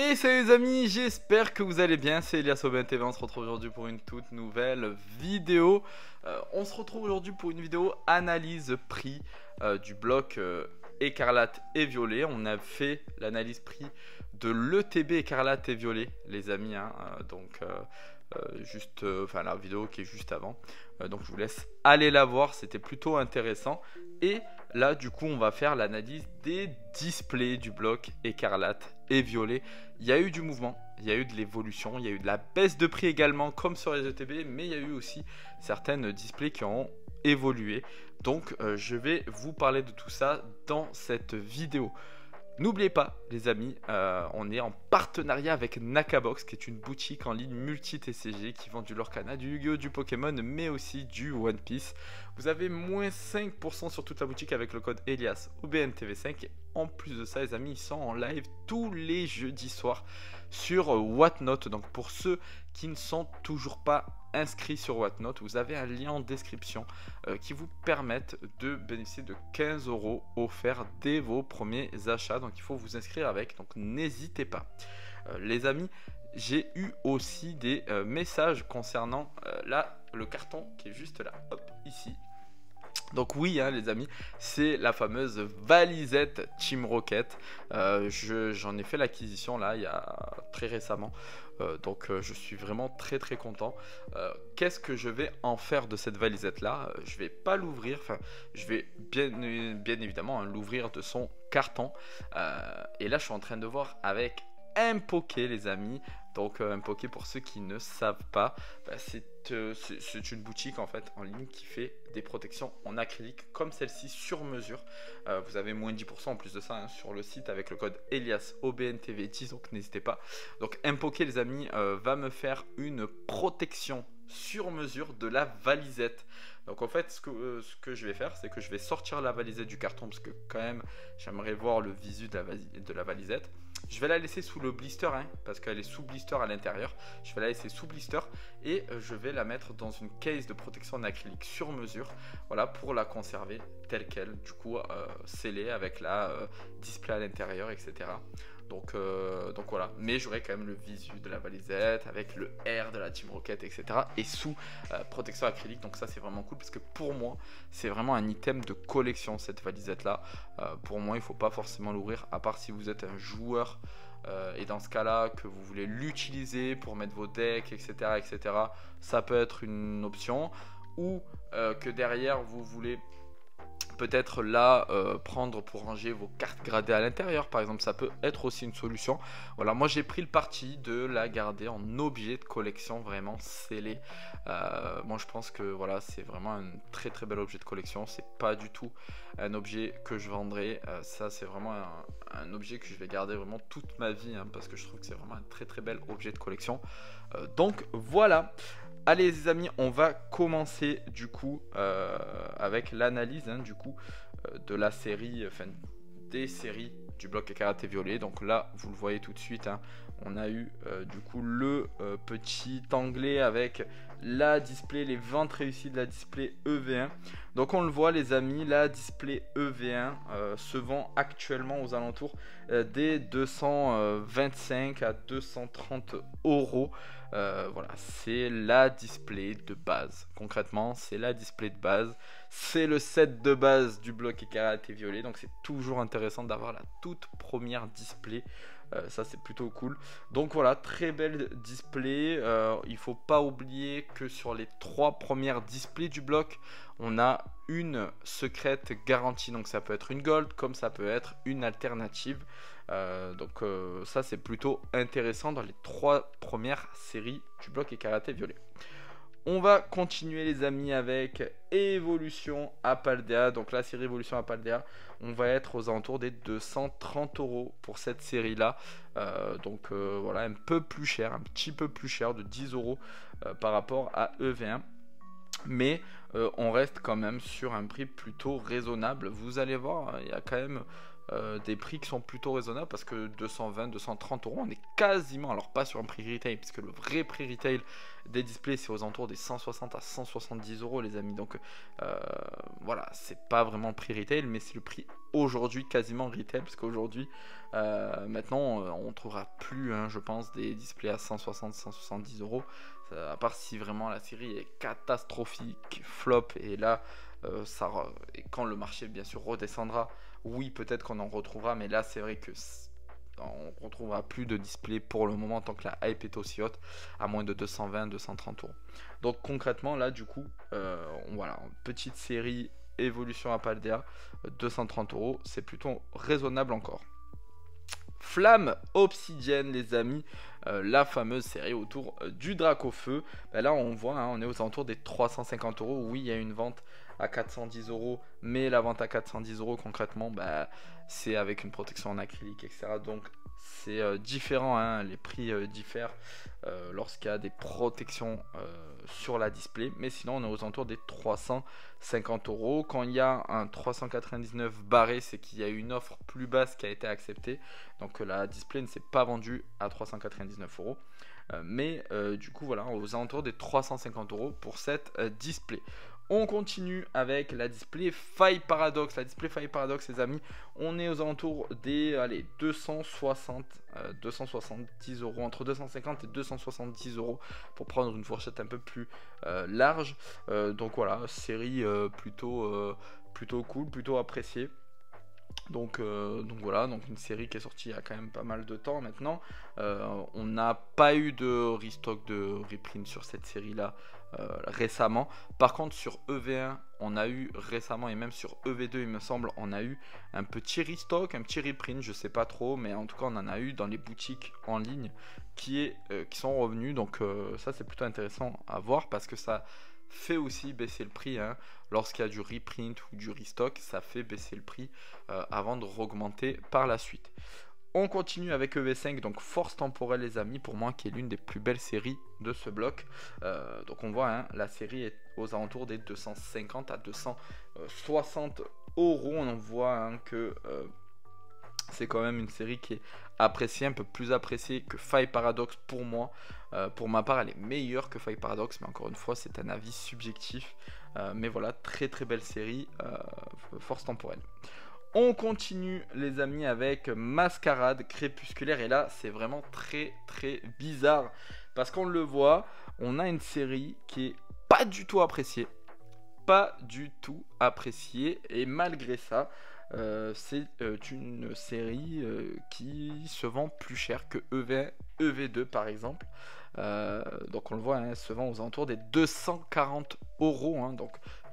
Et salut les amis, j'espère que vous allez bien, c'est Elias OBNTV, on se retrouve aujourd'hui pour une toute nouvelle vidéo. On se retrouve aujourd'hui pour une vidéo analyse prix du bloc écarlate et violet. On a fait l'analyse prix de l'ETB écarlate et violet les amis, hein, enfin la vidéo qui est juste avant. Donc je vous laisse aller la voir, c'était plutôt intéressant. Et là du coup on va faire l'analyse des displays du bloc écarlate et violet. Il y a eu du mouvement, il y a eu de l'évolution, il y a eu de la baisse de prix également comme sur les ETB, mais il y a eu aussi certaines displays qui ont évolué. Donc je vais vous parler de tout ça dans cette vidéo. N'oubliez pas les amis, on est en partenariat avec Nakabox qui est une boutique en ligne multi-TCG qui vend du Lorcana, du Yu-Gi-Oh, du Pokémon mais aussi du One Piece. Vous avez moins 5% sur toute la boutique avec le code Elias OBNTV5. Et en plus de ça les amis, ils sont en live tous les jeudis soirs sur Whatnot. Donc pour ceux qui ne sont toujours pas inscrits sur Whatnot, vous avez un lien en description qui vous permettent de bénéficier de 15 € offerts dès vos premiers achats. Donc il faut vous inscrire avec, donc n'hésitez pas. Les amis, j'ai eu aussi des messages concernant le carton qui est juste là, hop, ici. Donc oui hein, les amis, c'est la fameuse valisette Team Rocket. J'en ai fait l'acquisition là il y a très récemment. Donc je suis vraiment très content. Qu'est-ce que je vais en faire de cette valisette là? Je vais pas l'ouvrir, enfin je vais bien évidemment hein, l'ouvrir de son carton. Et là je suis en train de voir avec Impoké les amis. Donc Impoké, pour ceux qui ne savent pas, c'est une boutique en fait en ligne qui fait des protections en acrylique comme celle-ci sur mesure. Vous avez moins 10% en plus de ça hein, sur le site avec le code Elias OBNTV10, donc n'hésitez pas. Donc Impoké les amis va me faire une protection sur mesure de la valisette. Donc en fait ce que je vais faire, c'est que je vais sortir la valisette du carton parce que quand même j'aimerais voir le visu de la valisette. Je vais la laisser sous le blister hein, parce qu'elle est sous blister à l'intérieur. Je vais la laisser sous blister et je vais la mettre dans une case de protection en acrylique sur mesure. Voilà, pour la conserver telle qu'elle, du coup scellée avec la display à l'intérieur, etc. Donc voilà, mais j'aurai quand même le visu de la valisette avec le R de la Team Rocket, etc. et sous protection acrylique. Donc ça c'est vraiment cool parce que pour moi c'est vraiment un item de collection cette valisette là. Pour moi il ne faut pas forcément l'ouvrir à part si vous êtes un joueur et dans ce cas là que vous voulez l'utiliser pour mettre vos decks, etc. Ça peut être une option, ou que derrière vous voulez peut-être là prendre pour ranger vos cartes gradées à l'intérieur par exemple, ça peut être aussi une solution. Voilà, moi j'ai pris le parti de la garder en objet de collection vraiment scellé. Moi je pense que voilà, c'est vraiment un très bel objet de collection. C'est pas du tout un objet que je vendrai, ça c'est vraiment un objet que je vais garder vraiment toute ma vie hein, parce que je trouve que c'est vraiment un très bel objet de collection. Donc voilà. Allez les amis, on va commencer du coup avec l'analyse hein, du coup de la série, enfin des séries du bloc écarlate et violet. Donc là vous le voyez tout de suite hein, on a eu du coup le petit onglet avec la display, les ventes réussies de la display EV1. Donc on le voit les amis, la display EV1 se vend actuellement aux alentours des 225 à 230 €. Voilà, c'est la display de base. Concrètement, c'est la display de base. C'est le set de base du bloc écarlate et violet. Donc c'est toujours intéressant d'avoir la toute première display. Ça c'est plutôt cool. Donc voilà, très belle display. Il faut pas oublier que sur les 3 premières displays du bloc, on a une secrète garantie. Donc ça peut être une gold comme ça peut être une alternative. Donc ça c'est plutôt intéressant dans les 3 premières séries du bloc écarlate et violet. On va continuer les amis avec Évolution Apaldea. Donc la série Évolution Apaldea, on va être aux alentours des 230 € pour cette série là. Donc voilà, un peu plus cher, un petit peu plus cher de 10 € par rapport à EV1. Mais on reste quand même sur un prix plutôt raisonnable. Vous allez voir, il y a quand même des prix qui sont plutôt raisonnables, parce que 220, 230 euros, on est quasiment, alors pas sur un prix retail, puisque le vrai prix retail des displays c'est aux alentours des 160 à 170 euros les amis, donc voilà, c'est pas vraiment le prix retail, mais c'est le prix aujourd'hui quasiment retail, parce qu'aujourd'hui maintenant on trouvera plus je pense des displays à 160, 170 euros, à part si vraiment la série est catastrophique, flop, et là et quand le marché bien sûr redescendra, oui peut-être qu'on en retrouvera, mais là c'est vrai que on retrouvera plus de display pour le moment tant que la hype est aussi haute, à moins de 220, 230 euros. Donc concrètement là du coup voilà, une petite série évolution à Paldea, 230 euros, c'est plutôt raisonnable encore. Flamme Obsidienne les amis, la fameuse série autour du Dracofeu. Là on voit, on est aux alentours des 350 euros. Oui, il y a une vente à 410 euros, mais la vente à 410 euros concrètement, c'est avec une protection en acrylique, etc. Donc c'est différent, les prix diffèrent lorsqu'il y a des protections sur la display, mais sinon on est aux alentours des 350 euros. Quand il y a un 399 barré, c'est qu'il y a une offre plus basse qui a été acceptée, donc la display ne s'est pas vendue à 399 euros. Mais du coup voilà, aux alentours des 350 euros pour cette display. On continue avec la display Faille Paradox. La display Faille Paradox les amis, on est aux alentours des 270 euros, entre 250 et 270 euros pour prendre une fourchette un peu plus large. Donc voilà, série plutôt cool, plutôt appréciée. Donc voilà, donc une série qui est sortie il y a quand même pas mal de temps maintenant. On n'a pas eu de restock de reprint sur cette série là récemment. Par contre sur EV1 on a eu récemment, et même sur EV2 il me semble, on a eu un petit restock, un petit reprint, je sais pas trop, mais en tout cas on en a eu dans les boutiques en ligne qui sont revenus. Donc ça c'est plutôt intéressant à voir, parce que ça fait aussi baisser le prix, lorsqu'il y a du reprint ou du restock, ça fait baisser le prix avant de augmenter par la suite. On continue avec EV5, donc Force Temporelle les amis, pour moi qui est l'une des plus belles séries de ce bloc. Donc on voit, la série est aux alentours des 250 à 260 euros. On en voit que c'est quand même une série qui est appréciée, un peu plus appréciée que Faille Paradox pour moi. Pour ma part, elle est meilleure que Faille Paradox, mais encore une fois, c'est un avis subjectif. Mais voilà, très très belle série, Force Temporelle. On continue les amis avec Mascarade Crépusculaire, et là c'est vraiment très très bizarre, parce qu'on le voit, on a une série qui est pas du tout appréciée, et malgré ça c'est une série qui se vend plus cher que EV1, EV2 par exemple. Donc on le voit, elle se vend aux alentours des 240 euros, donc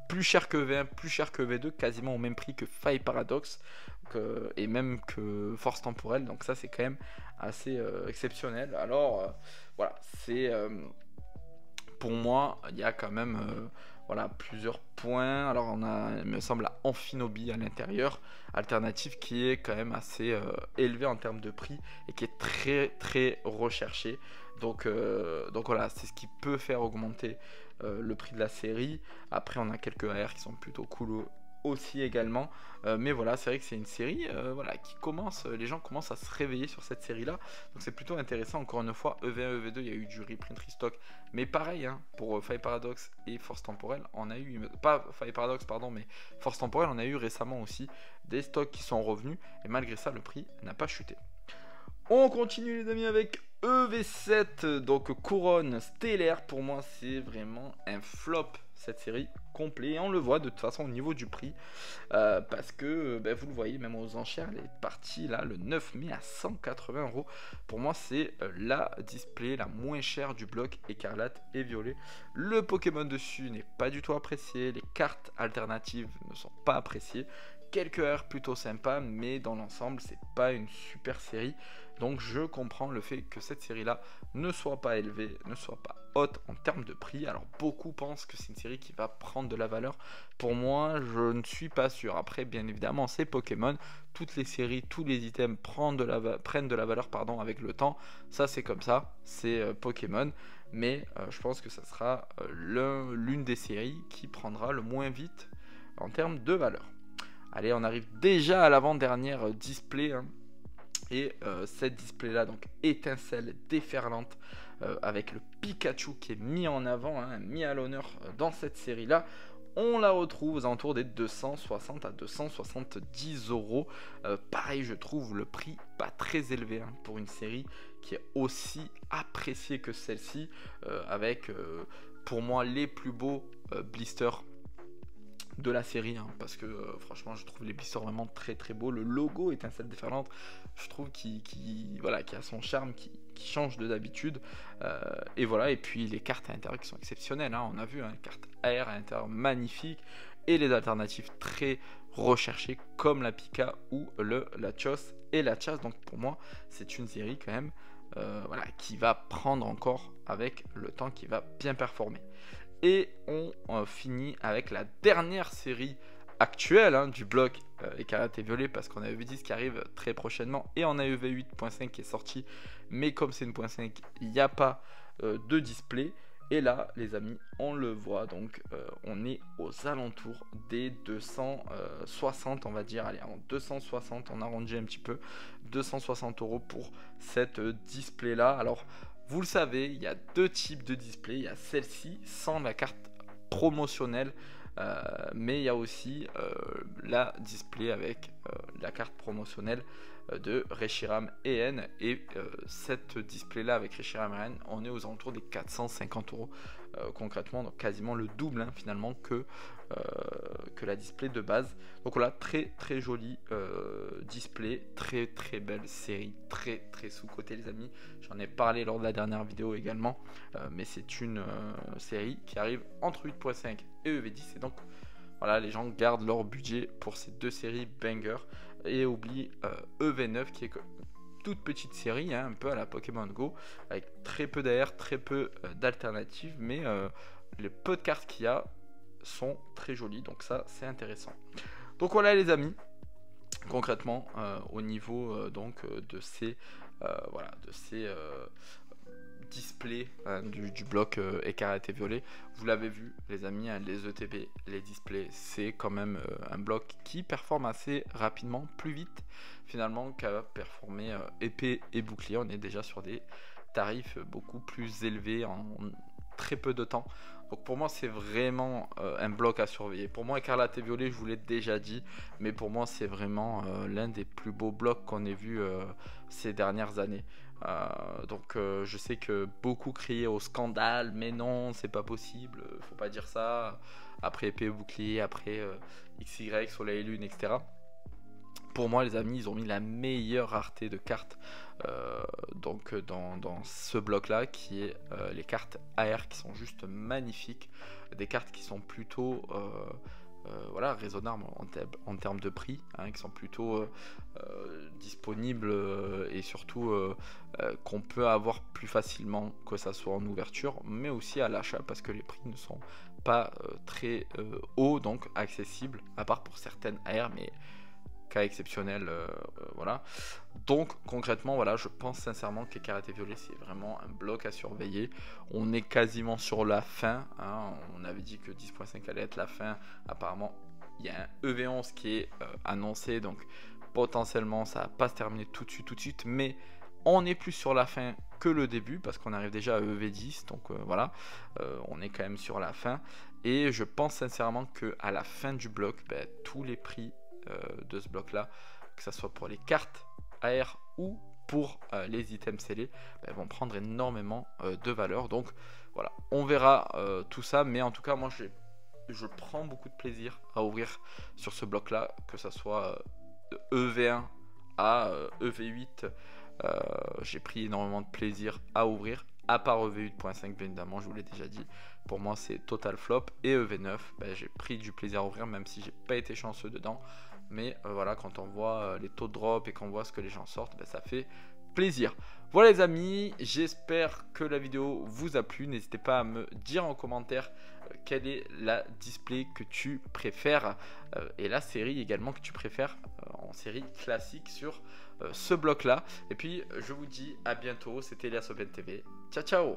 plus cher que V1, plus cher que V2, quasiment au même prix que Faille Paradox, et même que Force Temporelle. Donc ça c'est quand même assez exceptionnel. Alors voilà, c'est pour moi il y a quand même voilà, plusieurs points. Alors on a, il me semble, la Amphinobi à l'intérieur, alternative qui est quand même assez élevée en termes de prix et qui est très très recherchée. Donc voilà, c'est ce qui peut faire augmenter le prix de la série. Après on a quelques AR qui sont plutôt cool aussi également, mais voilà, c'est vrai que c'est une série voilà, qui commence, les gens commencent à se réveiller sur cette série là, donc c'est plutôt intéressant. Encore une fois, EV1, EV2 il y a eu du reprint, restock, mais pareil pour Faille Paradox et Force Temporelle, on a eu, pas Faille Paradox pardon, mais Force Temporelle, on a eu récemment aussi des stocks qui sont revenus, et malgré ça le prix n'a pas chuté. On continue les amis avec EV7, donc Couronne Stellaire. Pour moi c'est vraiment un flop cette série complet, et on le voit de toute façon au niveau du prix, parce que vous le voyez même aux enchères, elle est partie là le 9 mai à 180 euros. Pour moi c'est la display la moins chère du bloc écarlate et violet. Le Pokémon dessus n'est pas du tout apprécié, les cartes alternatives ne sont pas appréciées, quelques heures plutôt sympas, mais dans l'ensemble c'est pas une super série. Donc je comprends le fait que cette série là ne soit pas élevée, ne soit pas haute en termes de prix. Alors beaucoup pensent que c'est une série qui va prendre de la valeur. Pour moi je ne suis pas sûr. Après bien évidemment c'est Pokémon, toutes les séries, tous les items prennent de la valeur avec le temps. Ça c'est comme ça, c'est Pokémon. Mais je pense que ça sera l'une des séries qui prendra le moins vite en termes de valeur. Allez, on arrive déjà à l'avant-dernière display, hein. Et cette display là, donc étincelle déferlante, avec le Pikachu qui est mis en avant, hein, mis à l'honneur dans cette série là. On la retrouve aux alentours des 260 à 270 euros. Pareil, je trouve le prix pas très élevé, hein, pour une série qui est aussi appréciée que celle-ci, avec pour moi les plus beaux blisters de la série, hein, parce que franchement je trouve les blisters vraiment très très beaux. Le logo étincelle déferlante, je trouve qu'il voilà, qui a son charme, qui change de d'habitude, et voilà. Et puis les cartes à l'intérieur qui sont exceptionnelles, hein. On a vu, hein, les cartes AR à l'intérieur magnifiques, et les alternatives très recherchées comme la Pika ou le Latios et la Chasse. Donc pour moi c'est une série quand même, voilà, qui va prendre encore avec le temps, qui va bien performer. Et on finit avec la dernière série actuelle, hein, du bloc Écarlate et Violet, parce qu'on a EV10 qui arrive très prochainement et on a EV8.5 qui est sorti, mais comme c'est une 1.5, il n'y a pas de display. Et là les amis, on le voit, donc on est aux alentours des 260, on va dire, allez, en 260, on arrondit un petit peu, 260 euros pour cette display là. Alors vous le savez, il y a deux types de display. Il y a celle-ci sans la carte promotionnelle, mais il y a aussi la display avec la carte promotionnelle de Reshiram EN. Et cette display là avec Reshiram EN, on est aux alentours des 450 euros concrètement, donc quasiment le double, hein, finalement que la display de base. Donc voilà, très très joli display, très très belle série, très très sous-côté les amis. J'en ai parlé lors de la dernière vidéo également, mais c'est une série qui arrive entre 8.5 et EV10, et donc voilà, les gens gardent leur budget pour ces deux séries banger et oublient EV9 qui est toute petite série, hein, un peu à la Pokémon Go, avec très peu d'AR, très peu d'alternatives, mais les peu de cartes qu'il y a sont très jolies, donc ça c'est intéressant. Donc voilà les amis, concrètement au niveau donc de ces voilà, de ces displays, hein, du bloc Écarlate et Violet. Vous l'avez vu les amis, hein, les ETB, les displays, c'est quand même un bloc qui performe assez rapidement, plus vite finalement qu'à performer épée et bouclier. On est déjà sur des tarifs beaucoup plus élevés en très peu de temps. Donc pour moi c'est vraiment un bloc à surveiller. Pour moi Écarlate et Violet, je vous l'ai déjà dit, mais pour moi c'est vraiment l'un des plus beaux blocs qu'on ait vu ces dernières années. Donc je sais que beaucoup criaient au scandale, mais non, c'est pas possible, faut pas dire ça. Après épée et bouclier, après XY, soleil et lune, etc. Pour moi les amis, ils ont mis la meilleure rareté de cartes donc dans ce bloc là, qui est les cartes AR, qui sont juste magnifiques, des cartes qui sont plutôt voilà, raisonnables en termes de prix, hein, qui sont plutôt disponibles et surtout qu'on peut avoir plus facilement, que ça soit en ouverture mais aussi à l'achat, parce que les prix ne sont pas très hauts, donc accessibles, à part pour certaines AR, mais cas exceptionnel, voilà. Donc concrètement voilà, je pense sincèrement qu'Écarlate et Violet c'est vraiment un bloc à surveiller. On est quasiment sur la fin, hein. On avait dit que 10.5 allait être la fin, apparemment il y a un EV11 qui est annoncé, donc potentiellement ça va pas se terminer tout de suite, mais on est plus sur la fin que le début, parce qu'on arrive déjà à EV10, donc voilà, on est quand même sur la fin. Et je pense sincèrement que à la fin du bloc, tous les prix de ce bloc là, que ce soit pour les cartes AR ou pour les items scellés, vont prendre énormément de valeur. Donc voilà, on verra tout ça, mais en tout cas moi je prends beaucoup de plaisir à ouvrir sur ce bloc là, que ce soit EV1 à EV8. J'ai pris énormément de plaisir à ouvrir, à part EV8.5 bien évidemment, je vous l'ai déjà dit, pour moi c'est total flop. Et EV9, j'ai pris du plaisir à ouvrir, même si j'ai pas été chanceux dedans, mais voilà, quand on voit les taux de drop et qu'on voit ce que les gens sortent, ça fait plaisir. Voilà les amis, j'espère que la vidéo vous a plu. N'hésitez pas à me dire en commentaire quelle est la display que tu préfères et la série également que tu préfères en série classique sur ce bloc là. Et puis je vous dis à bientôt, c'était Elias Open TV, ciao ciao.